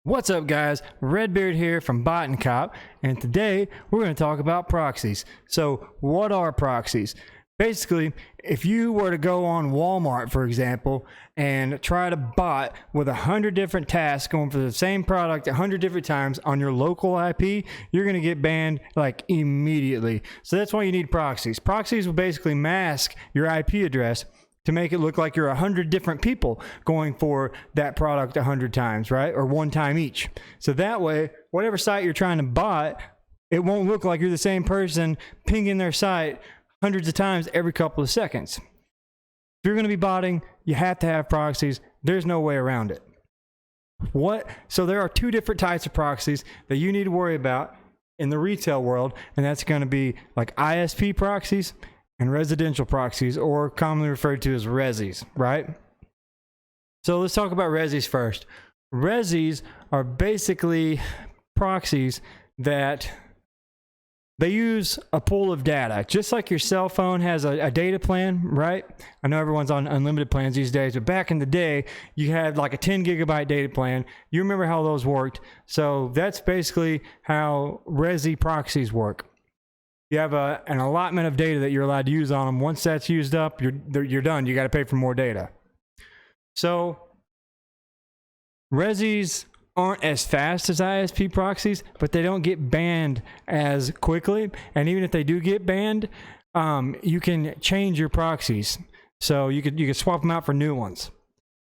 What's up, guys? Redbeard here from Bot and Cop, and today we're going to talk about proxies. So, what are proxies? Basically, if you were to go on Walmart, for example, and try to bot with 100 different tasks going for the same product 100 different times on your local IP, you're going to get banned like immediately. So that's why you need proxies. Proxies will basically mask your IP address to make it look like you're 100 different people going for that product 100 times, right? Or one time each. So that way, whatever site you're trying to bot, it won't look like you're the same person pinging their site hundreds of times every couple of seconds. If you're going to be botting, you have to have proxies. There's no way around it. So there are two different types of proxies that you need to worry about in the retail world, and that's going to be like ISP proxies and residential proxies, or commonly referred to as resis, right? So let's talk about resis first. Resis are basically proxies that they use a pool of data, just like your cell phone has a data plan, right? I know everyone's on unlimited plans these days, but back in the day, you had like a 10 gigabyte data plan. You remember how those worked. So that's basically how resi proxies work. You have an allotment of data that you're allowed to use on them. Once that's used up, you're done. You got to pay for more data. So resis aren't as fast as ISP proxies, but they don't get banned as quickly. And even if they do get banned, you can change your proxies. So you could swap them out for new ones,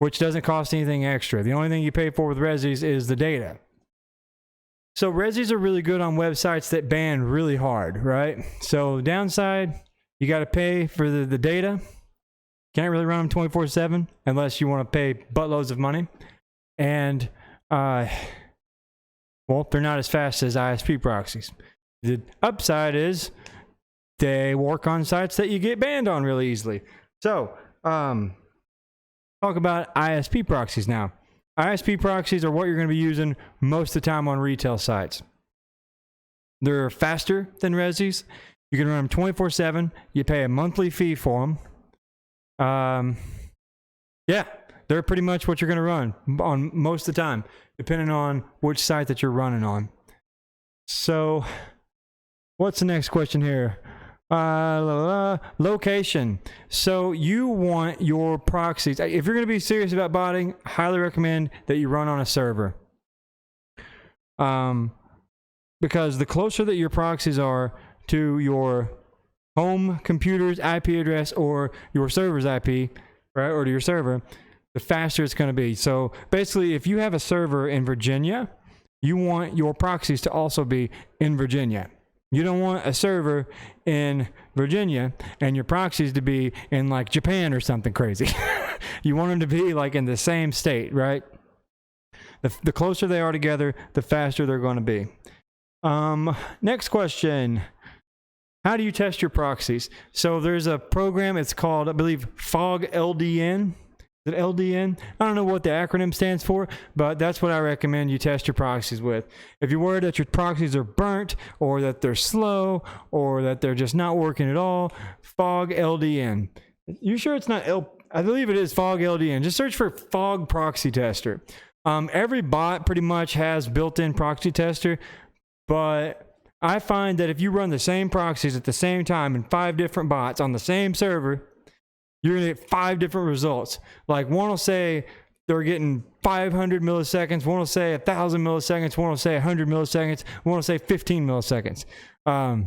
which doesn't cost anything extra. The only thing you pay for with resis is the data. So resis are really good on websites that ban really hard, right? So downside, you got to pay for the data. Can't really run them 24/7 unless you want to pay buttloads of money. And, well, they're not as fast as ISP proxies. The upside is they work on sites that you get banned on really easily. So, talk about ISP proxies now. ISP proxies are what you're going to be using most of the time on retail sites. They're faster than resis. You can run them 24/7. You pay a monthly fee for them. Yeah, they're pretty much what you're going to run on most of the time, depending on which site that you're running on. So, what's the next question here? Location. So you want your proxies, if you're going to be serious about botting, highly recommend that you run on a server. Because the closer that your proxies are to your home computer's IP address or your server's IP, right, or to your server, the faster it's going to be. So basically, if you have a server in Virginia, you want your proxies to also be in Virginia. You don't want a server in Virginia and your proxies to be in like Japan or something crazy. You want them to be like in the same state, right? The closer they are together, the faster they're going to be. Next question. How do you test your proxies? So there's a program, it's called, I believe, Fog LDN. Is it LDN? I don't know what the acronym stands for, but that's what I recommend you test your proxies with. If you're worried that your proxies are burnt, or that they're slow, or that they're just not working at all, Fog LDN. You sure it's not I believe it is Fog LDN. Just search for Fog Proxy Tester. Every bot pretty much has built-in proxy tester, but I find that if you run the same proxies at the same time in 5 different bots on the same server, you're going to get 5 different results. Like one will say they're getting 500 milliseconds, one will say 1,000 milliseconds, one will say 100 milliseconds, one will say 15 milliseconds. I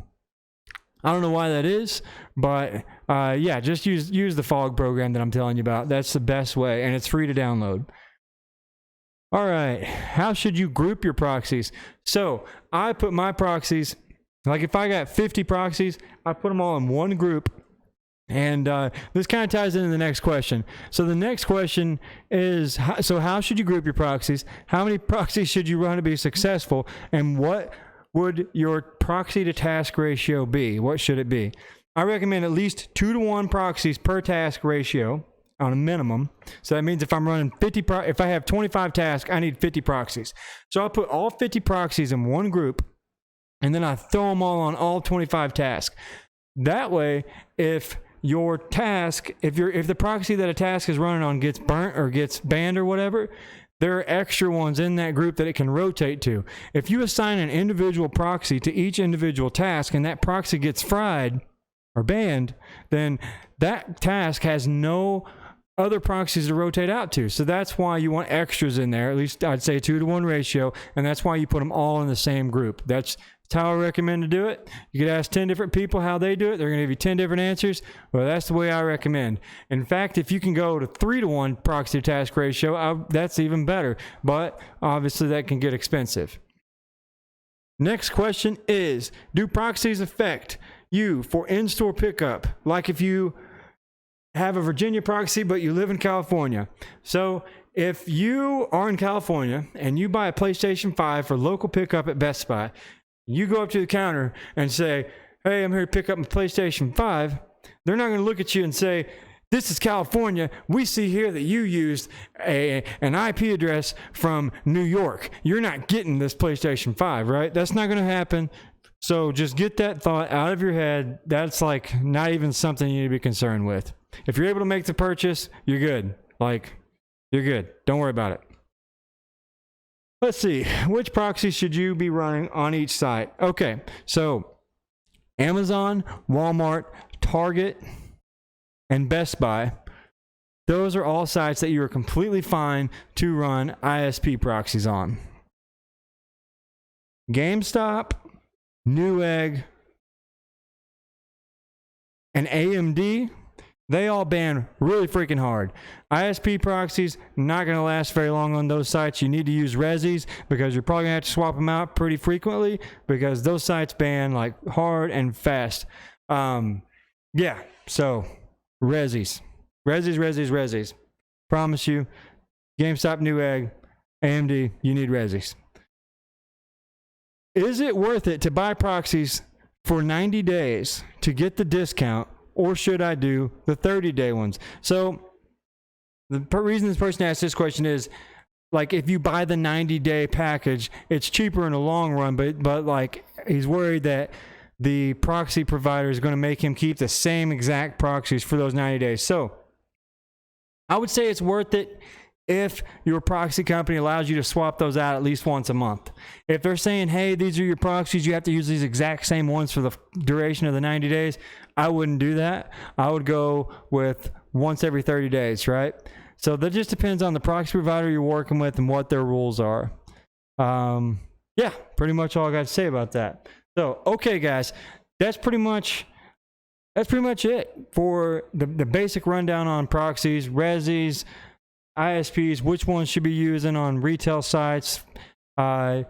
don't know why that is, but yeah, just use the Fog program that I'm telling you about. That's the best way, and it's free to download. All right, how should you group your proxies? So I put my proxies, like if I got 50 proxies, I put them all in one group. And this kind of ties into the next question. So the next question is, so how should you group your proxies? How many proxies should you run to be successful? And what would your proxy to task ratio be? What should it be? I recommend at least 2-to-1 proxies per task ratio on a minimum. So that means if I'm running if I have 25 tasks, I need 50 proxies. So I'll put all 50 proxies in one group, and then I throw them all on all 25 tasks. That way, if your task, if the proxy that a task is running on gets burnt or gets banned or whatever, there are extra ones in that group that it can rotate to. If you assign an individual proxy to each individual task and that proxy gets fried or banned, then that task has no other proxies to rotate out to. So that's why you want extras in there, at least I'd say 2-to-1 ratio, and that's why you put them all in the same group. That's how I recommend to do it. You could ask 10 different people how they do it. They're going to give you 10 different answers. Well, that's the way I recommend. In fact, if you can go to 3-to-1 proxy to task ratio, that's even better. But obviously that can get expensive. Next question is, do proxies affect you for in-store pickup? Like if you have a Virginia proxy, but you live in California. So if you are in California and you buy a PlayStation 5 for local pickup at Best Buy, you go up to the counter and say, hey, I'm here to pick up my PlayStation 5. They're not going to look at you and say, this is California. We see here that you used an IP address from New York. You're not getting this PlayStation 5, right? That's not going to happen. So just get that thought out of your head. That's like not even something you need to be concerned with. If you're able to make the purchase, you're good. Like, you're good. Don't worry about it. Let's see. Which proxies should you be running on each site? Okay, so Amazon, Walmart, Target, and Best Buy. Those are all sites that you are completely fine to run ISP proxies on. GameStop, Newegg, and AMD, they all ban really freaking hard. ISP proxies, not going to last very long on those sites. You need to use Resis because you're probably going to have to swap them out pretty frequently because those sites ban like hard and fast. Yeah, so Resis. Promise you, GameStop, Newegg, AMD, you need Resis. Is it worth it to buy proxies for 90 days to get the discount, or should I do the 30-day ones? So the reason this person asked this question is, like, if you buy the 90-day package, it's cheaper in the long run, but like he's worried that the proxy provider is going to make him keep the same exact proxies for those 90 days. So I would say it's worth it if your proxy company allows you to swap those out at least once a month. If they're saying, hey, these are your proxies, you have to use these exact same ones for the duration of the 90 days, I wouldn't do that. I would go with once every 30 days, right? So that just depends on the proxy provider you're working with and what their rules are. Yeah, pretty much all I got to say about that. So, okay, guys, that's pretty much it for the basic rundown on proxies, Resis, ISPs, which ones should be using on retail sites. So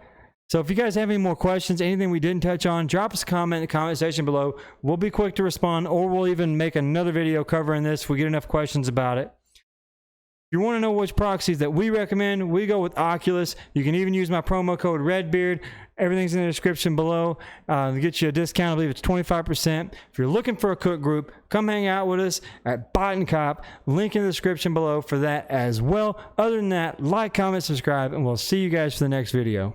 if you guys have any more questions, anything we didn't touch on, drop us a comment in the comment section below. We'll be quick to respond, or we'll even make another video covering this if we get enough questions about it. If you want to know which proxies that we recommend, we go with Oculus. You can even use my promo code REDBEARD. Everything's in the description below to get you a discount. I believe it's 25%. If you're looking for a cook group, come hang out with us at Bot and Cop. Link in the description below for that as well. Other than that, like, comment, subscribe, and we'll see you guys for the next video.